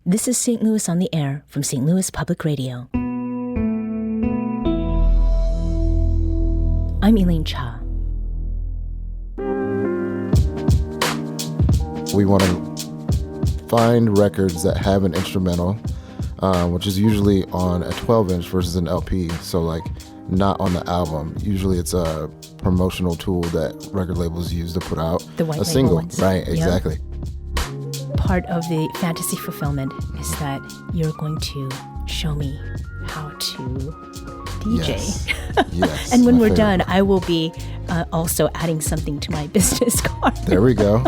This is St. Louis on the Air from St. Louis Public Radio. I'm Elaine Cha. We want to find records that have an instrumental, which is usually on a 12-inch versus an LP, so like not on the album. Usually it's a promotional tool that record labels use to put out a single. Ones. Right, exactly. Part of the fantasy fulfillment is that you're going to show me how to DJ. Yes. Yes. And when we're done, I will be also adding something to my business card. There we go.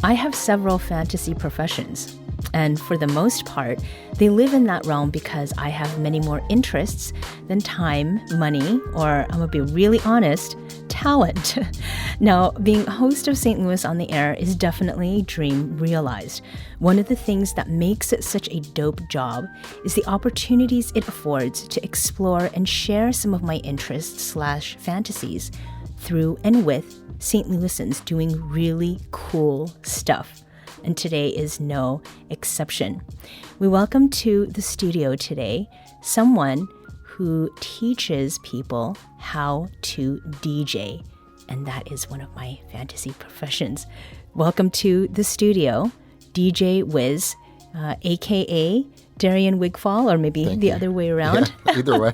I have several fantasy professions, and for the most part, they live in that realm because I have many more interests than time, money, or I'm going to be really honest, talent. Now, being host of St. Louis on the Air is definitely a dream realized. One of the things that makes it such a dope job is the opportunities it affords to explore and share some of my interests/fantasies through and with St. Louisans doing really cool stuff. And today is no exception. We welcome to the studio today someone who teaches people how to DJ. And that is one of my fantasy professions. Welcome to the studio, DJ Whiz, a.k.a. Darian Wigfall, or maybe Thank the you. other way around. Yeah, either way.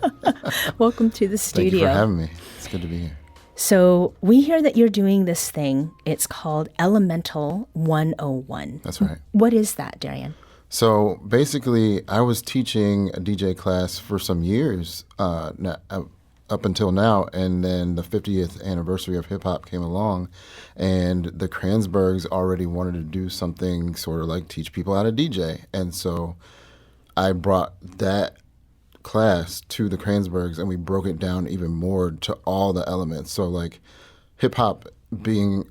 Welcome to the studio. Thank you for having me. It's good to be here. So we hear that you're doing this thing. It's called Elemental 101. That's right. What is that, Darian? So basically, I was teaching a DJ class for some years up until now, and then the 50th anniversary of hip-hop came along, and the Kransbergs already wanted to do something sort of like teach people how to DJ. And so I brought that class to the Kransbergs, and we broke it down even more to all the elements. So like hip-hop being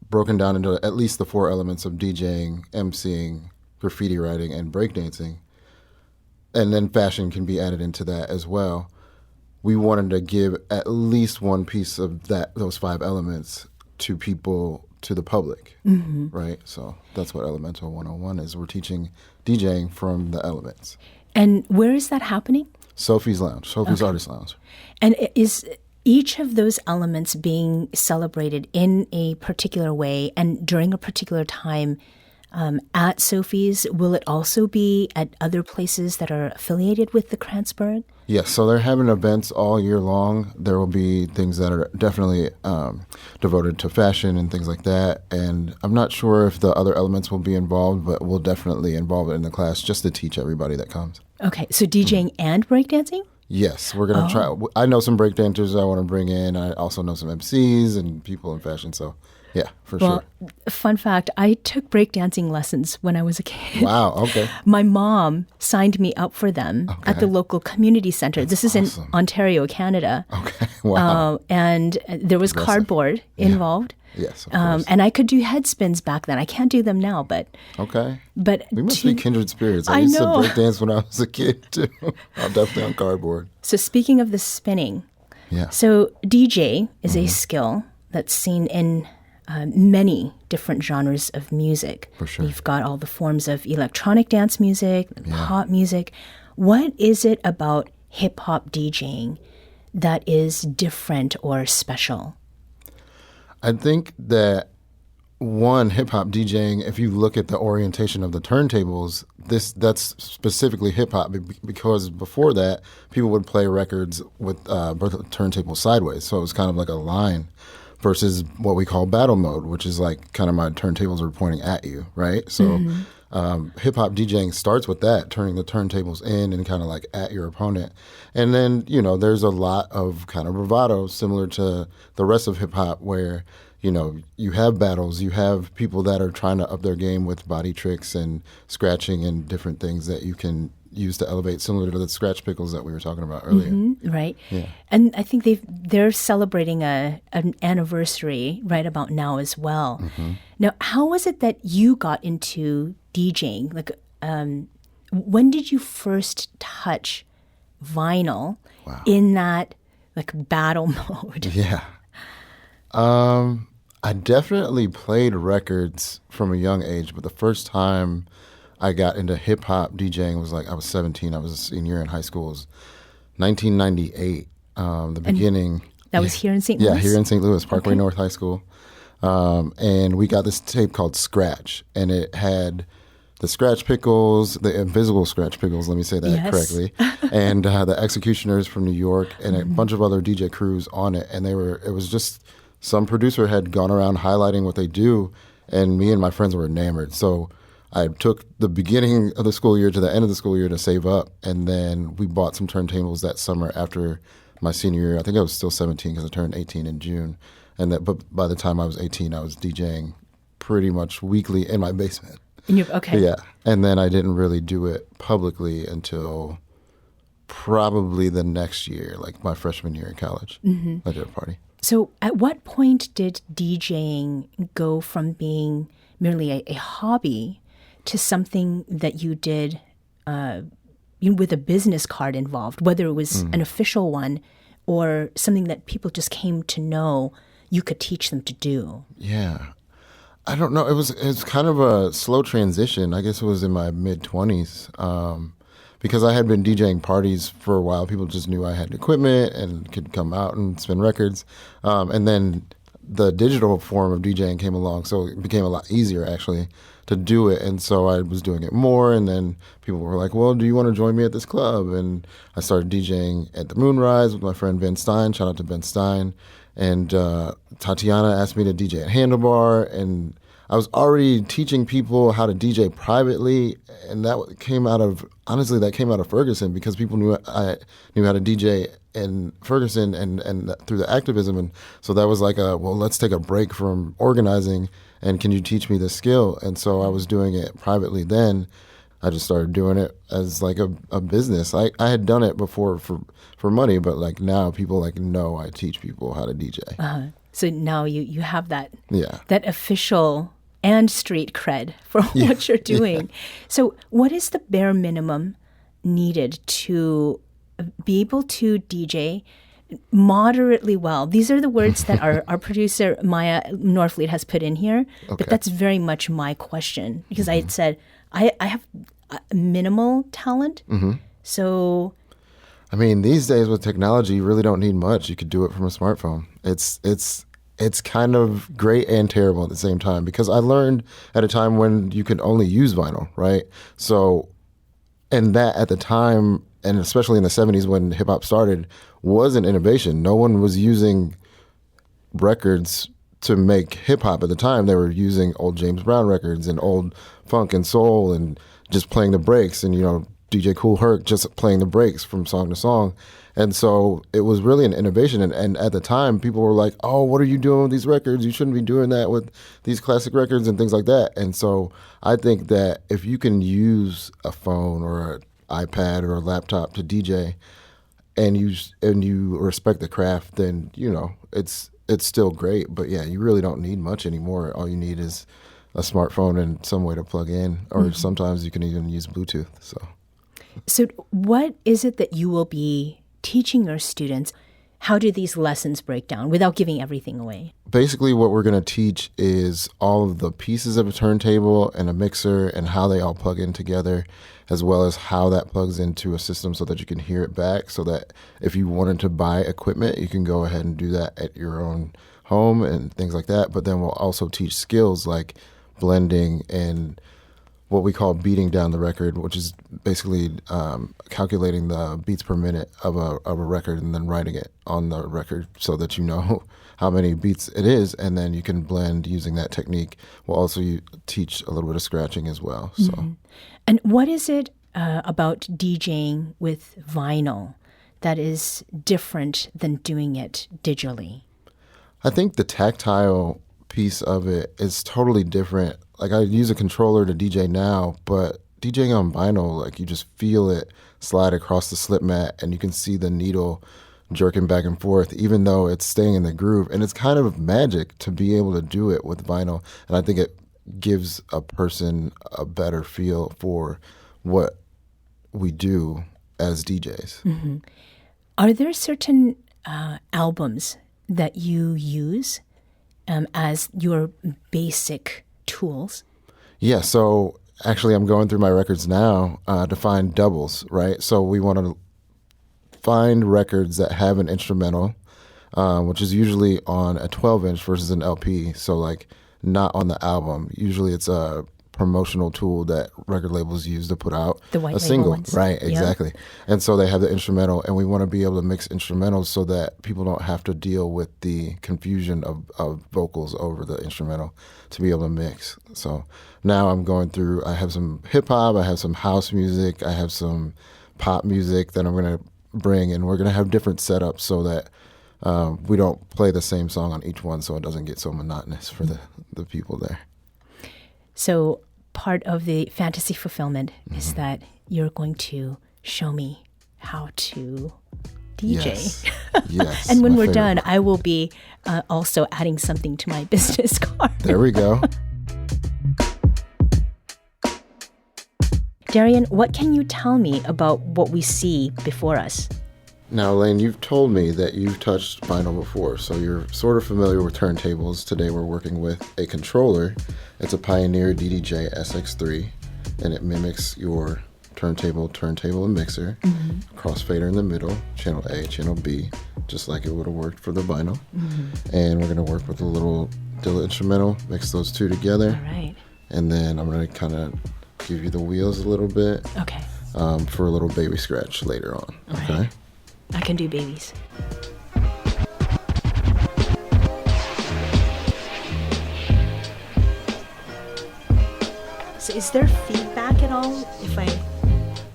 broken down into at least the 4 elements of DJing, emceeing, graffiti writing, and breakdancing. And then fashion can be added into that as well. We wanted to give at least one piece of those 5 elements to people, to the public, right? So that's what Elemental 101 is. We're teaching DJing from the elements. And where is that happening? Sophie's Artist Lounge. And is each of those elements being celebrated in a particular way and during a particular time at Sophie's? Will it also be at other places that are affiliated with the Kransberg? Yes, so they're having events all year long. There will be things that are definitely devoted to fashion and things like that. And I'm not sure if the other elements will be involved, but we'll definitely involve it in the class just to teach everybody that comes. Okay, so DJing and breakdancing? Yes, we're going to try. I know some breakdancers I want to bring in. I also know some MCs and people in fashion, so yeah, for sure. Fun fact, I took breakdancing lessons when I was a kid. Wow, okay. My mom signed me up for them at the local community center. This is awesome. in Ontario, Canada. Okay, wow. And there was cardboard involved. Yes, of course. And I could do head spins back then. I can't do them now, but... Okay. But we must be kindred spirits. I I used know. to breakdance when I was a kid, too. I'm definitely on cardboard. So speaking of the spinning, Yeah. so DJ is a skill that's seen in many different genres of music. For sure. You've got all the forms of electronic dance music, pop music. What is it about hip-hop DJing that is different or special? I think that, one, hip-hop DJing, if you look at the orientation of the turntables, that's specifically hip-hop, because before that, people would play records with turntables sideways. So it was kind of like a line versus what we call battle mode, which is like kind of my turntables are pointing at you, right? So hip-hop DJing starts with that, turning the turntables in and kind of like at your opponent. And then, there's a lot of kind of bravado similar to the rest of hip-hop where, you have battles, you have people that are trying to up their game with body tricks and scratching and different things that you can use to elevate, similar to the scratch pickles that we were talking about earlier. Right. Yeah. And I think they're celebrating an anniversary right about now as well. Now, how was it that you got into DJing? Like, when did you first touch vinyl in that like battle mode? Yeah. I definitely played records from a young age, but the first time I got into hip hop DJing was I was 17. I was a senior in high school. It was 1998. The beginning. That was here in St. Louis? Yeah, here in St. Louis, Parkway North High School. And we got this tape called Scratch, and it had the Scratch Pickles, the Invisible Scratch Pickles, let me say that correctly, and the Executioners from New York, and a bunch of other DJ crews on it. And it was just some producer had gone around highlighting what they do, and me and my friends were enamored. So I took the beginning of the school year to the end of the school year to save up, and then we bought some turntables that summer after my senior year. I think I was still 17 because I turned 18 in June. But by the time I was 18, I was DJing pretty much weekly in my basement. Okay. Yeah. And then I didn't really do it publicly until probably the next year, like my freshman year in college. I did a party. So at what point did DJing go from being merely a hobby to something that you did with a business card involved, whether it was an official one or something that people just came to know you could teach them to do? Yeah. I don't know. It was kind of a slow transition. I guess it was in my mid-20s. Because I had been DJing parties for a while. People just knew I had equipment and could come out and spin records. And then the digital form of DJing came along, so it became a lot easier, actually, to do it. And so I was doing it more, and then people were like, well, do you want to join me at this club? And I started DJing at the Moonrise with my friend Ben Stein. Shout out to Ben Stein. And Tatiana asked me to DJ at Handlebar, and I was already teaching people how to DJ privately, and that came out of Ferguson, because people knew I knew how to DJ in Ferguson and through the activism. And so that was well, let's take a break from organizing, and can you teach me this skill? And so I was doing it privately then. I just started doing it as a business. I had done it before for money, but now people know I teach people how to DJ. So now you have that Yeah. that official and street cred for what you're doing. Yeah. So what is the bare minimum needed to be able to DJ moderately well? These are the words that our producer, Maya Norfleet, has put in here. Okay. But that's very much my question, because I had said, I have minimal talent. So... I mean, these days with technology, you really don't need much. You could do it from a smartphone. It's kind of great and terrible at the same time, because I learned at a time when you could only use vinyl, right? So, and that at the time, and especially in the 70s when hip hop started, was an innovation. No one was using records to make hip hop at the time. They were using old James Brown records and old funk and soul and just playing the breaks, and, DJ Kool Herc just playing the breaks from song to song. And so it was really an innovation. And at the time, people were like, oh, what are you doing with these records? You shouldn't be doing that with these classic records and things like that. And so I think that if you can use a phone or an iPad or a laptop to DJ, and you respect the craft, then, it's still great. But yeah, you really don't need much anymore. All you need is a smartphone and some way to plug in, or sometimes you can even use Bluetooth. So what is it that you will be teaching your students? How do these lessons break down without giving everything away? Basically, what we're going to teach is all of the pieces of a turntable and a mixer and how they all plug in together, as well as how that plugs into a system so that you can hear it back, so that if you wanted to buy equipment, you can go ahead and do that at your own home and things like that. But then we'll also teach skills like blending and what we call beating down the record, which is basically calculating the beats per minute of a record and then writing it on the record so that you know how many beats it is, and then you can blend using that technique. We'll also teach a little bit of scratching as well. So, And what is it about DJing with vinyl that is different than doing it digitally? I think the tactile piece of it is totally different. I use a controller to DJ now, but DJing on vinyl, you just feel it slide across the slip mat, and you can see the needle jerking back and forth, even though it's staying in the groove. And it's kind of magic to be able to do it with vinyl. And I think it gives a person a better feel for what we do as DJs. Are there certain albums that you use as your basic tools? Yeah, so actually I'm going through my records now to find doubles, right? So we want to find records that have an instrumental, which is usually on a 12-inch versus an LP, so like not on the album. Usually it's a promotional tool that record labels use to put out a single. Ones. Right, Yep. exactly. And so they have the instrumental, and we want to be able to mix instrumentals so that people don't have to deal with the confusion of vocals over the instrumental to be able to mix. So now I'm going through, I have some hip-hop, I have some house music, I have some pop music that I'm going to bring, and we're going to have different setups so that we don't play the same song on each one so it doesn't get so monotonous for the people there. So part of the fantasy fulfillment is that you're going to show me how to DJ. Yes. Yes. And when my we're favorite done, part. I will be also adding something to my business card. There we go. Darian, what can you tell me about what we see before us? Now, Elaine, you've told me that you've touched vinyl before, so you're sort of familiar with turntables. Today we're working with a controller. It's a Pioneer DDJ SX3, and it mimics your turntable, and mixer. Crossfader in the middle, channel A, channel B, just like it would have worked for the vinyl. And we're going to work with a little Dilla instrumental, mix those two together. All right. And then I'm going to kind of give you the wheels a little bit Okay. for a little baby scratch later on. All Okay? right. I can do babies. So is there feedback at all if I...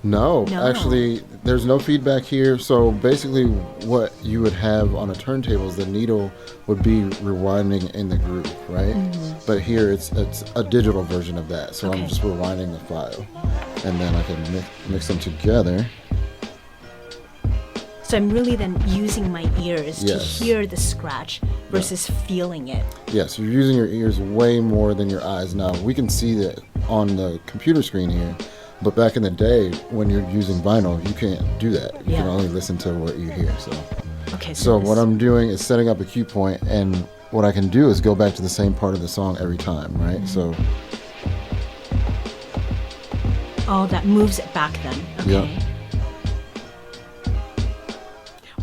No, No. actually, there's no feedback here. So basically, what you would have on a turntable is the needle would be rewinding in the groove, right? But here, it's a digital version of that. So Okay. I'm just rewinding the file, and then I can mix them together. So I'm really then using my ears Yes. to hear the scratch versus feeling it. Yes, you're using your ears way more than your eyes. Now, we can see that on the computer screen here, but back in the day, when you're using vinyl, you can't do that. You can Yeah. only listen to what you hear. Okay. So this- what I'm doing is setting up a cue point, and what I can do is go back to the same part of the song every time, right? So, Oh, that moves it back then. Okay. Yeah.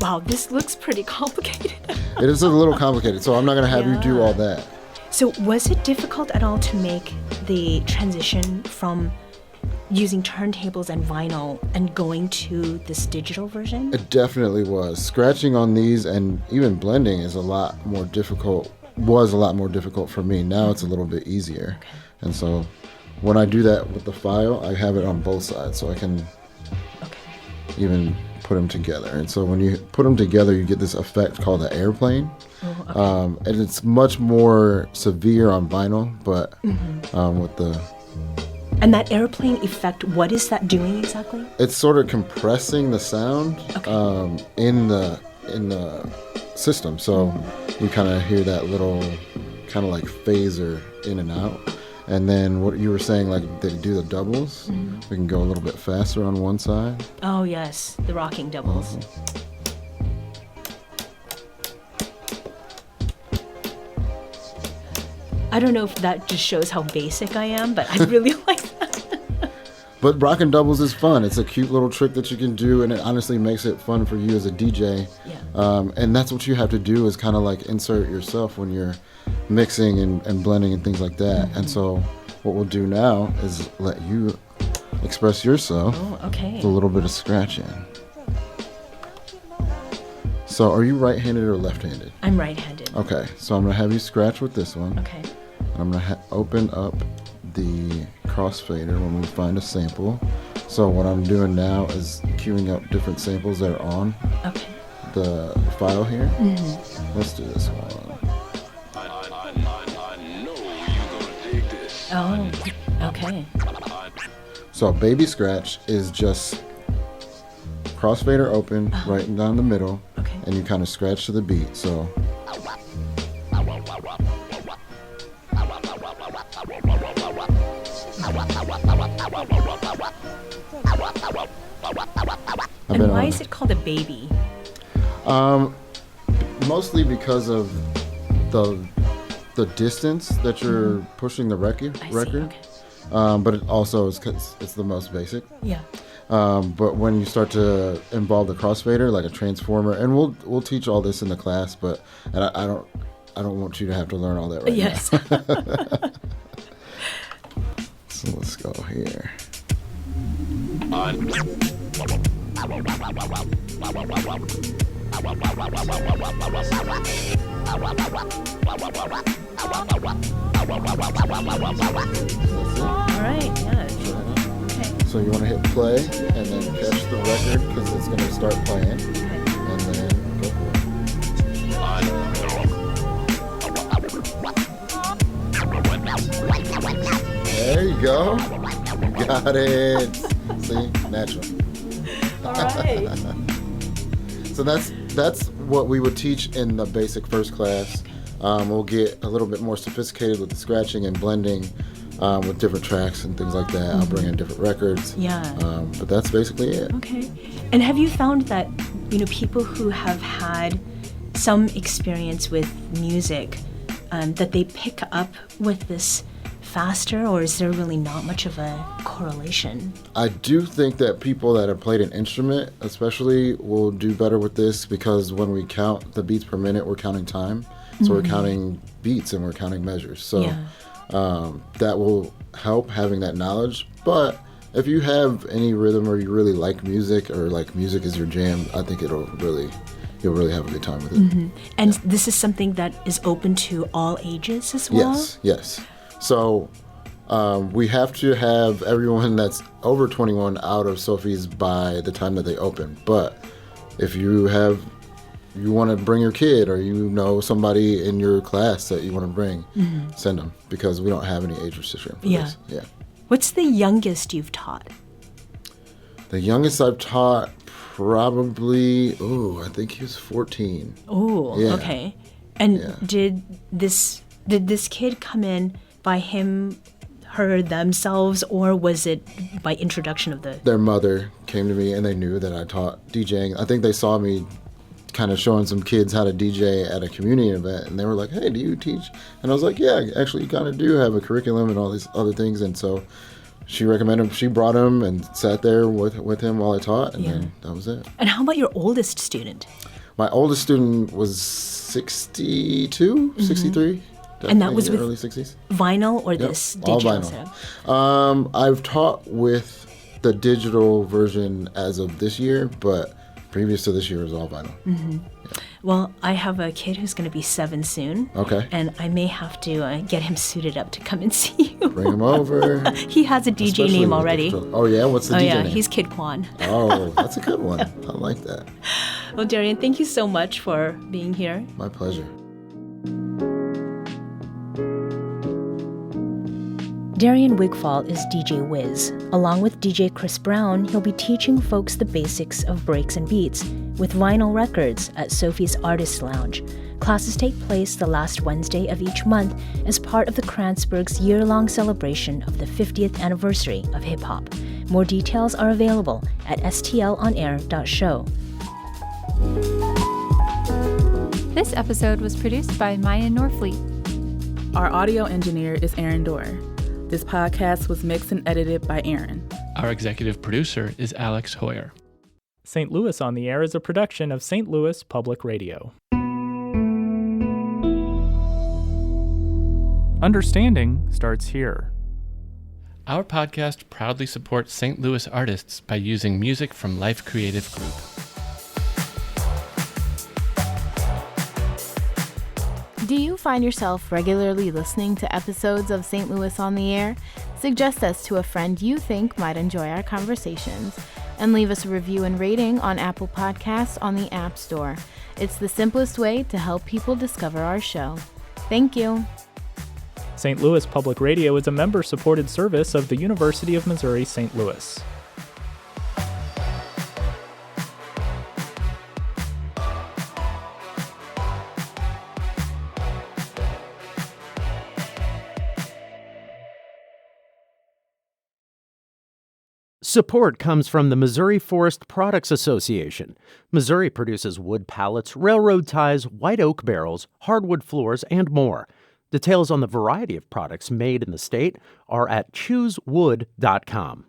Wow, this looks pretty complicated. it is a little complicated, so I'm not going to have you do Yeah. all that. So was it difficult at all to make the transition from using turntables and vinyl and going to this digital version? It definitely was. Scratching on these and even blending is was a lot more difficult for me. Now it's a little bit easier. Okay. And so when I do that with the file, I have it on both sides, so I can Okay. even put them together. And so when you put them together, you get this effect called the airplane. Oh, okay. And it's much more severe on vinyl, but with the... And that airplane effect, what is that doing exactly? It's sort of compressing the sound Okay. in the system. So you kind of hear that little kind of like phaser in and out. And then what you were saying, like they do the doubles, we can go a little bit faster on one side. Oh, yes, the rocking doubles. I don't know if that just shows how basic I am, but I really like that. But rockin' doubles is fun. It's a cute little trick that you can do, and it honestly makes it fun for you as a DJ. Yeah. And that's what you have to do is kind of like insert yourself when you're mixing and blending and things like that. And so what we'll do now is let you express yourself Oh, okay. with a little bit of scratching. So are you right-handed or left-handed? I'm right-handed. Okay, so I'm going to have you scratch with this one. Okay. And I'm going to open up the crossfader when we find a sample. So what I'm doing now is queuing up different samples that are on Okay. the file here. Let's do this one. I know you're gonna dig this. Oh, okay. So baby scratch is just crossfader open right down the middle, Okay. and you kind of scratch to the beat. So And why is it called a baby? mostly because of the the distance that you're pushing the record. Okay. But it also is 'cause it's the most basic. Yeah. But when you start to involve the crossfader, like a transformer, and we'll teach all this in the class, but I don't want you to have to learn all that right Yes. now. So let's go here. All right. Yeah. Okay. So you want to hit play and then catch the record because it's going to start playing, and then go for it. There you go. You got it. See, natural. All right. So that's what we would teach in the basic first class. We'll get a little bit more sophisticated with the scratching and blending with different tracks and things like that. I'll bring in different records. Yeah. But that's basically it. Okay. And have you found that, people who have had some experience with music, that they pick up with this faster, or is there really not much of a correlation? I do think that people that have played an instrument especially will do better with this because when we count the beats per minute, we're counting time. So we're counting beats and we're counting measures. So that will help having that knowledge. But if you have any rhythm or you really like music or like music is your jam, I think you'll really have a good time with it. And this is something that is open to all ages as well? Yes. So we have to have everyone that's over 21 out of Sophie's by the time that they open. But if you want to bring your kid or somebody in your class that you want to bring, send them because we don't have any age restriction for this. Yeah. What's the youngest you've taught? The youngest I've taught probably, I think he was 14. Oh, yeah. Okay. And did this kid come in by her themselves, or was it by introduction of Their mother came to me and they knew that I taught DJing. I think they saw me kind of showing some kids how to DJ at a community event, and they were like, "Hey, do you teach?" And I was like, "Yeah, actually, you kind of do have a curriculum and all these other things." And so she recommended him. She brought him and sat there with him while I taught, and then that was it. And how about your oldest student? My oldest student was 62, 63. And that was with early 60s. Vinyl or this all digital vinyl. setup? I've taught with the digital version as of this year, but previous to this year was all vinyl. Well, I have a kid who's going to be 7 soon. Okay. And I may have to get him suited up to come and see you. Bring him over. He has a DJ Especially name with already. Oh, yeah? What's the DJ name? He's Kid Kwan. Oh, that's a good one. I like that. Well, Darian, thank you so much for being here. My pleasure. Darian Wigfall is DJ Whiz. Along with DJ Chris Brown, he'll be teaching folks the basics of breaks and beats with vinyl records at Sophie's Artist Lounge. Classes take place the last Wednesday of each month as part of the Kranzberg's year-long celebration of the 50th anniversary of hip-hop. More details are available at stlonair.show. This episode was produced by Maya Norfleet. Our audio engineer is Aaron Dorr. This podcast was mixed and edited by Aaron. Our executive producer is Alex Hoyer. St. Louis on the Air is a production of St. Louis Public Radio. Understanding starts here. Our podcast proudly supports St. Louis artists by using music from Life Creative Group. Do you find yourself regularly listening to episodes of St. Louis on the Air? Suggest us to a friend you think might enjoy our conversations, and leave us a review and rating on Apple Podcasts on the App Store. It's the simplest way to help people discover our show. Thank you. St. Louis Public Radio is a member-supported service of the University of Missouri St. Louis. Support comes from the Missouri Forest Products Association. Missouri produces wood pallets, railroad ties, white oak barrels, hardwood floors, and more. Details on the variety of products made in the state are at choosewood.com.